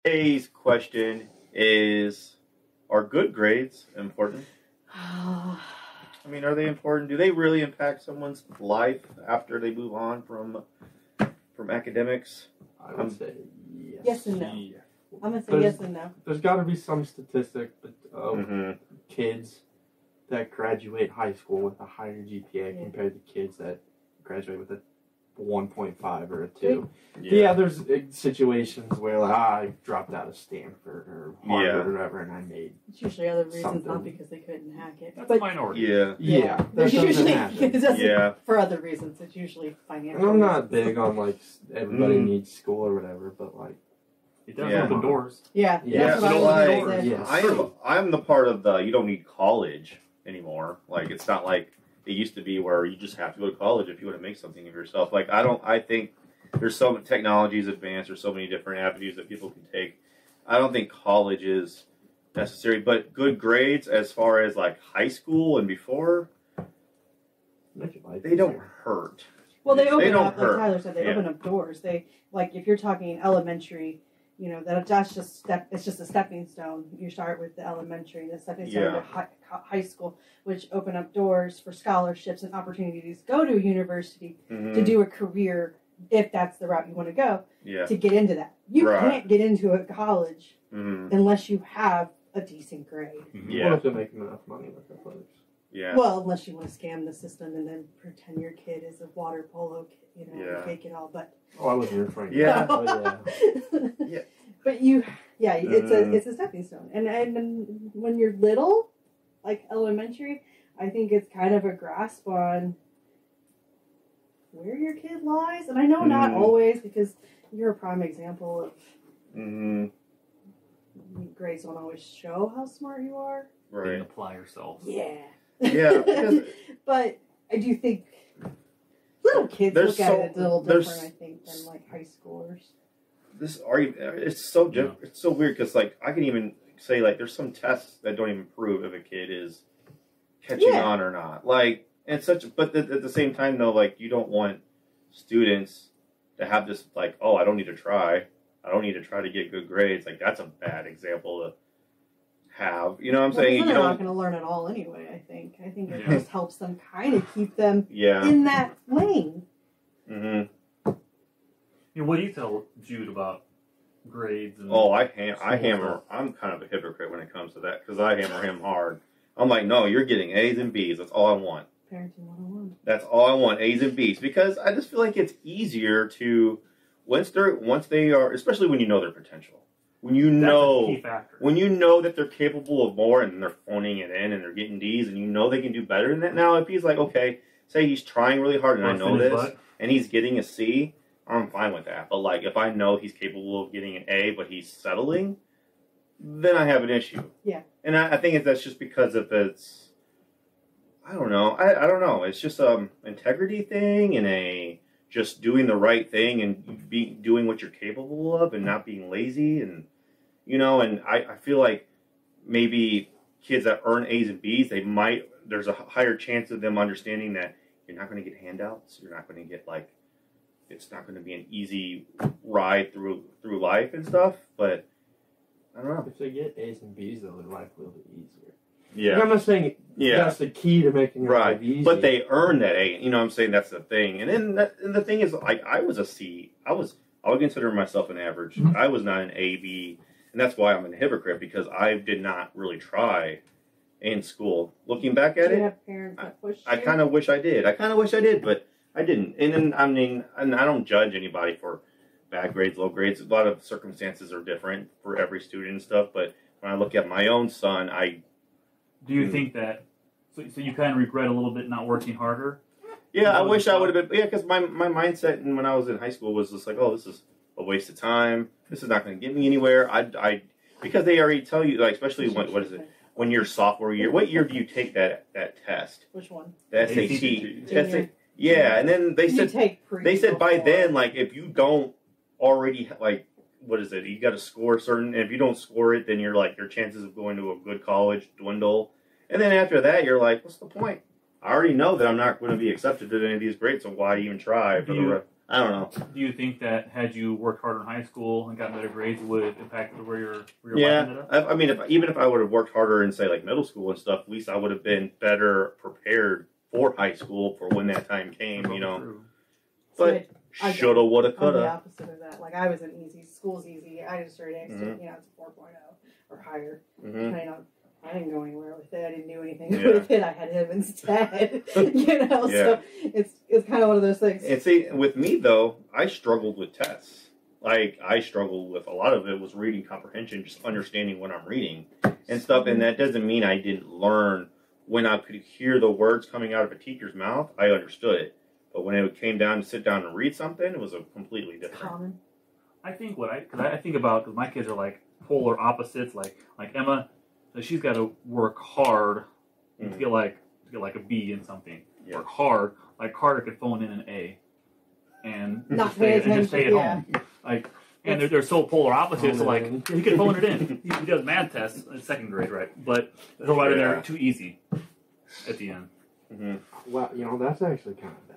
Today's question is, are good grades important? I mean, are they important? Do they really impact someone's life after they move on from academics? I would say yes. Yes and no. Yeah. I'm going to say yes and no. There's got to be some statistic of Mm-hmm. kids that graduate high school with a higher GPA compared to kids that graduate with a 1.5 or a 2. Yeah, there's situations where I dropped out of Stanford or Harvard or whatever, and I made. It's usually other reasons, something. not because they couldn't hack it. That's a minority. Yeah. There's usually Yeah. for other reasons. It's usually financial. And I'm not reasons. big on like everybody needs school or whatever, but like It does open doors. Yeah. Yeah, That's what so I was like, gonna say. Yes. I'm the part of the you don't need college anymore. Like it's not like it used to be where you just have to go to college if you want to make something of yourself. Like I think there's so many technologies advanced. There's so many different avenues that people can take. I don't think college is necessary, but good grades as far as like high school and before, they don't hurt. Well, they open don't up, like hurt. Tyler said, they open up doors. They like if you're talking elementary, that's just it's just a stepping stone. You start with the elementary, the stepping stone to high school, which open up doors for scholarships and opportunities to go to a university to do a career if that's the route you want to go. Yeah. To get into that, you can't get into a college unless you have a decent grade. Yeah. Or if you're making enough money with athletics. Yeah. Well, unless you want to scam the system and then pretend your kid is a water polo kid, and fake it all. But I wasn't referring to Yeah. that. But yeah. But it's a stepping stone. And when you're little, like elementary, I think it's kind of a grasp on where your kid lies. And I know not always, because you're a prime example of grades don't always show how smart you are. Right. And apply yourself. Yeah. Yeah. But I do think little kids look at it a little different, I think, than like high schoolers. This argument, it's so it's so weird because like I can even say like there's some tests that don't even prove if a kid is catching on or not. Like and but at the same time though, like you don't want students to have this like, oh, I don't need to try to get good grades. Like that's a bad example to have. You know what I'm saying? They're not going to learn it all anyway. I think it just helps them kind of keep them in that lane. Mm-hmm. What do you tell Jude about grades? And I hammer. I'm kind of a hypocrite when it comes to that because I hammer him hard. I'm like, no, you're getting A's and B's. That's all I want. Parenting 101. That's all I want, A's and B's, because I just feel like it's easier to once they are, especially when you know their potential. When you know, that's a key factor. When you know that they're capable of more and they're phoning it in and they're getting D's and you know they can do better than that. Now, if he's like, okay, say he's trying really hard and I know this, and he's getting a C, I'm fine with that. But like, if I know he's capable of getting an A, but he's settling, then I have an issue. Yeah. And I think that's just because of it's, I don't know. I don't know. It's just integrity thing and just doing the right thing and doing what you're capable of and not being lazy and and I feel like maybe kids that earn A's and B's, there's a higher chance of them understanding that you're not going to get handouts. You're not going to get it's not going to be an easy ride through life and stuff. But I don't know. If they get A's and B's, though, their life will be easier. Yeah. And I'm not saying that's the key to making your life easy. But they earn that A. You know what I'm saying? That's the thing. And then and the thing is, like, I was a C. I would consider myself an average. Mm-hmm. I was not an A, B. And that's why I'm a hypocrite, because I did not really try in school. Looking back at it, you have parents that pushed I kind of wish I did. But I didn't. And then, I mean, and I don't judge anybody for bad grades, low grades. A lot of circumstances are different for every student and stuff. But when I look at my own son, do you think that, so you kind of regret a little bit not working harder? Yeah, I wish I would have been, because my mindset when I was in high school was just like, oh, this is a waste of time. This is not going to get me anywhere. Because they already tell you, like, especially what is it? When you're sophomore year, what year do you take that test? Which one? The SAT. Yeah, and then they said by then, like, if you don't already, like, what is it? You got to score certain, and if you don't score it, then you're like, your chances of going to a good college dwindle. And then after that, you're like, what's the point? I already know that I'm not going to be accepted to any of these grades, so why even try? I don't know. Do you think that had you worked harder in high school and gotten better grades, would have impacted where your life ended up? I mean, even if I would have worked harder in, say, like middle school and stuff, at least I would have been better prepared for high school for when that time came, you know. True. But shoulda, woulda, I'm the coulda. opposite of that. Like, I was an easy, school's easy. I just started next to, you know, it's a 4.0 or higher. Depending on, I didn't go anywhere with it. I didn't do anything with it. I had him instead. You know, so it's kind of one of those things. And see, with me though, I struggled with tests. Like, I struggled with a lot of it was reading comprehension, just understanding what I'm reading and stuff. And that doesn't mean I didn't learn. When I could hear the words coming out of a teacher's mouth, I understood it. But when it came down to sit down and read something, it was a completely different. Common. I think because I think about, because my kids are like polar opposites. Like Emma, she's got to work hard to get like a B in something. Yeah. Work hard. Like Carter could phone in an A, and Not just stay at home. Like, and they're so polar opposites. Like, he can phone it in. He does math tests in second grade, right? But he'll write in there too easy at the end. Well, you know, that's actually kind of badass.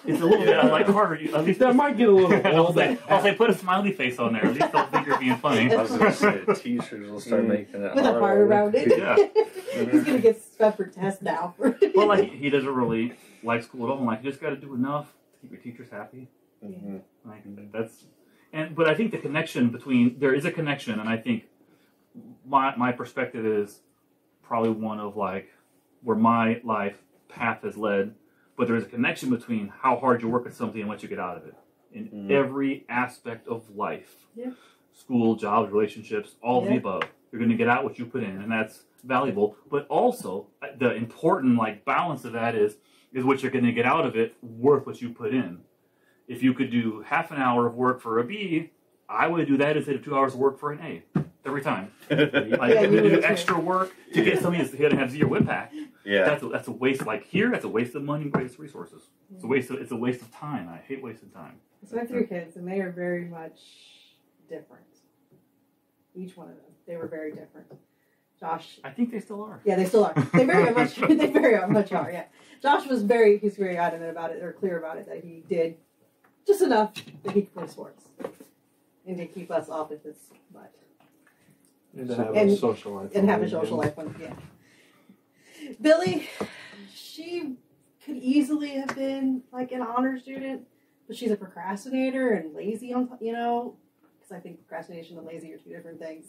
It's a little bit like Carter. At least that might get a little. I'll say put a smiley face on there. At least they'll think you're being funny. I was going to say, teachers will start making it with a heart around it. Yeah. He's going to get stuff for tests now. Well, like, he doesn't really like school at all. Like, you just got to do enough to keep your teachers happy. Like, but I think the connection there is a connection, and I think my perspective is probably one of like where my life path has led. But there is a connection between how hard you work at something and what you get out of it in every aspect of life. Yeah. School, jobs, relationships, all of the above. You're going to get out what you put in, and that's valuable. But also, the important like balance of that is what you're going to get out of it worth what you put in. If you could do half an hour of work for a B, I would do that instead of 2 hours of work for an A every time. Like, you do extra work to get something that's going to have zero impact. Yeah, that's a waste. Like here, that's a waste of money, waste of resources. It's a waste of time. I hate wasting time. So I have 3 kids, and they are very much different. Each one of them, they were very different. Josh, I think they still are. Yeah, they still are. They very much are. Yeah, Josh was he's very adamant about it, or clear about it, that he did just enough that he could play sports and to keep us off of his butt. And to have a social life. And have a social life once again. Billy, she could easily have been like an honor student, but she's a procrastinator and lazy on, you know, because I think procrastination and lazy are 2 different things.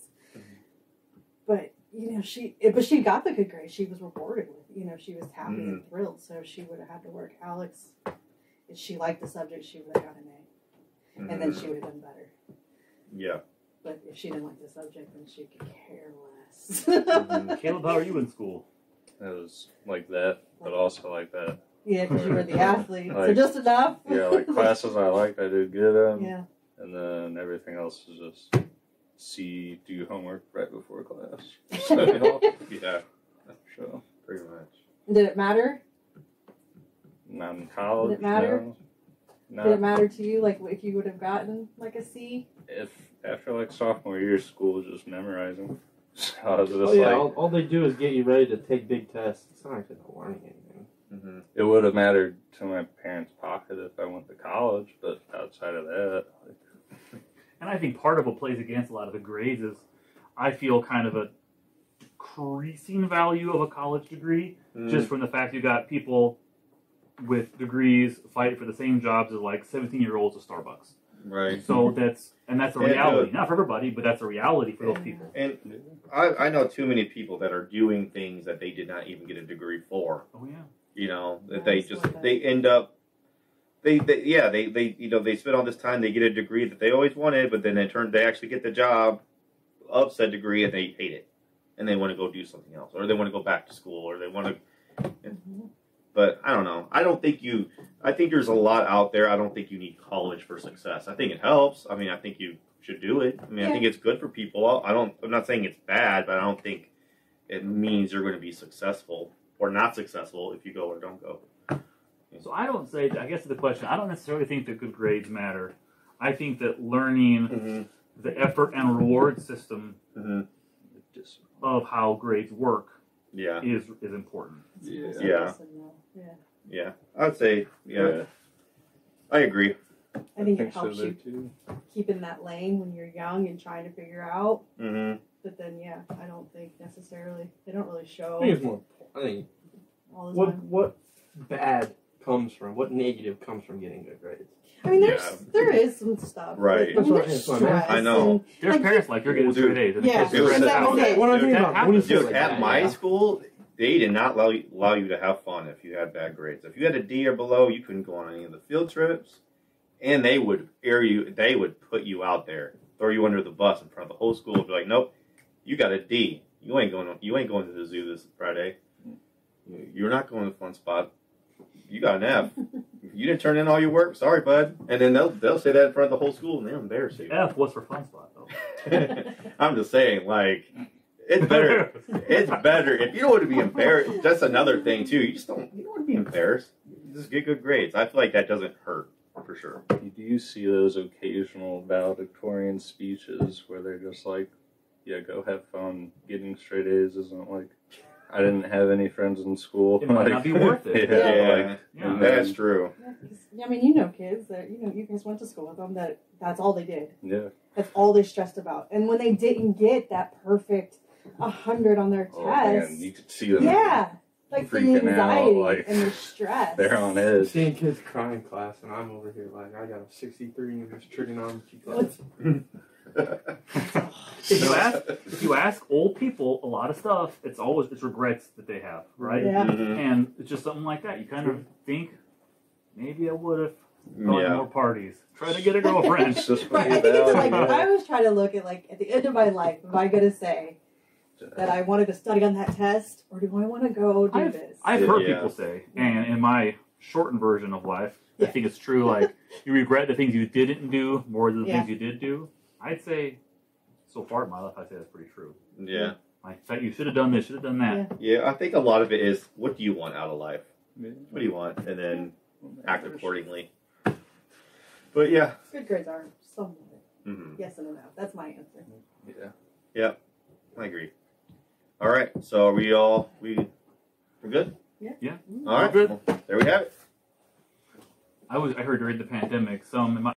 But, you know, she got the good grade she was rewarded with. You know, she was happy and thrilled, so she would have had to work. Alex, if she liked the subject, she would have got an A. And then she would have done better. Yeah. But if she didn't like the subject, then she could care less. Caleb, how are you in school? It was like that, but also like that. Yeah, because you were the athlete. So Like, just enough. Yeah, like classes I liked, I did good in. Yeah. And then everything else is just do homework right before class. So, Yeah. so Pretty much. Did it matter? not in college. Did it matter? No. Did it matter to you, like, if you would have gotten, like, a C? If after like sophomore year, school was just memorizing. So I was just all they do is get you ready to take big tests. It's not actually not learning anything. It would have mattered to my parents' pocket if I went to college, but outside of that, And I think part of what plays against a lot of the grades is I feel kind of a decreasing value of a college degree just from the fact you got people with degrees fighting for the same jobs as like 17-year-olds at Starbucks. Right. So that's a reality. Not for everybody, but that's a reality for those people. And I know too many people that are doing things that they did not even get a degree for. Oh yeah. You know, that That's they end up they you know, they spend all this time, they get a degree that they always wanted, but then they actually get the job of said degree and they hate it. And they want to go do something else, or they want to go back to school, or they want to. But I don't know. I think there's a lot out there. I don't think you need college for success. I think it helps. I mean, I think you should do it. I mean, I think it's good for people. I'm not saying it's bad, but I don't think it means you're going to be successful or not successful if you go or don't go. So I guess to the question, I don't necessarily think that good grades matter. I think that learning the effort and reward system of how grades work is important. Yeah. I'd say, I agree. I think it so helps there, you too. keep in that lane when you're young and trying to figure out. Mm-hmm. But then, yeah, I don't think necessarily they don't really show I think it's more. I think all the time. what bad comes from what negative comes from getting good grades. I mean, Yeah. there is some stuff. Right. I mean, That's there's what I mean. stress I know. and, There's like, parents like you're getting Dude. straight A's, and Yeah, the kids are stressed exactly. out. Okay. What I'm Dude, thinking that about when you happens. say Dude, like at that, my yeah. school, they did not allow you to have fun if you had bad grades. If you had a D or below, you couldn't go on any of the field trips, and they would air you. They would put you out there, throw you under the bus in front of the whole school, and be like, "Nope, you got a D. You ain't going. You ain't going to the zoo this Friday. You're not going to the fun spot. You got an F. You didn't turn in all your work. Sorry, bud." And then they'll say that in front of the whole school, and they'll embarrass you. F, what's for fun spot though? I'm just saying, like, it's better. It's better if you don't want to be embarrassed. That's another thing too. You don't want to be embarrassed. You just get good grades. I feel like that doesn't hurt for sure. Do you see those occasional valedictorian speeches where they're just like, yeah, go have fun. Getting straight A's isn't like, I didn't have any friends in school. It might like, not be worth it. Yeah, Yeah. that's true. Yeah, 'cause, I mean, you know kids that, you guys went to school with them that's all they did. Yeah. That's all they stressed about. And when they didn't get that perfect 100 on their Oh, test, man, you could see them. yeah, like the freaking out, anxiety like, and the stress. They're on edge. Seeing kids cry in class, and I'm over here like I got a 63 in this trigonometry class. If you ask old people a lot of stuff, it's regrets that they have, right? Yeah. Mhm. And it's just something like that. You kind of think, maybe I would have gone to Yeah. more parties, try to get a girlfriend. It's just Right, I funny think it's about like, it. I always try to look at, like, at the end of my life, am I going to say that I wanted to study on that test, or do I want to go do this? I've heard Yeah. people say, and in my shortened version of life, I Yeah. think it's true. Like you regret the things you didn't do more than the Yeah. things you did do. I'd say, so far in my life, I'd say that's pretty true. Yeah. Like that, you should have done this, should have done that. Yeah, I think a lot of it is, what do you want out of life? What do you want? And then act accordingly. But yeah. Good grades are somewhat Mm-hmm. yes and a no. That's my answer. Yeah. I agree. All right. So are we're good? Yeah. All right. Good. Well, there we have it. I heard during the pandemic, some in my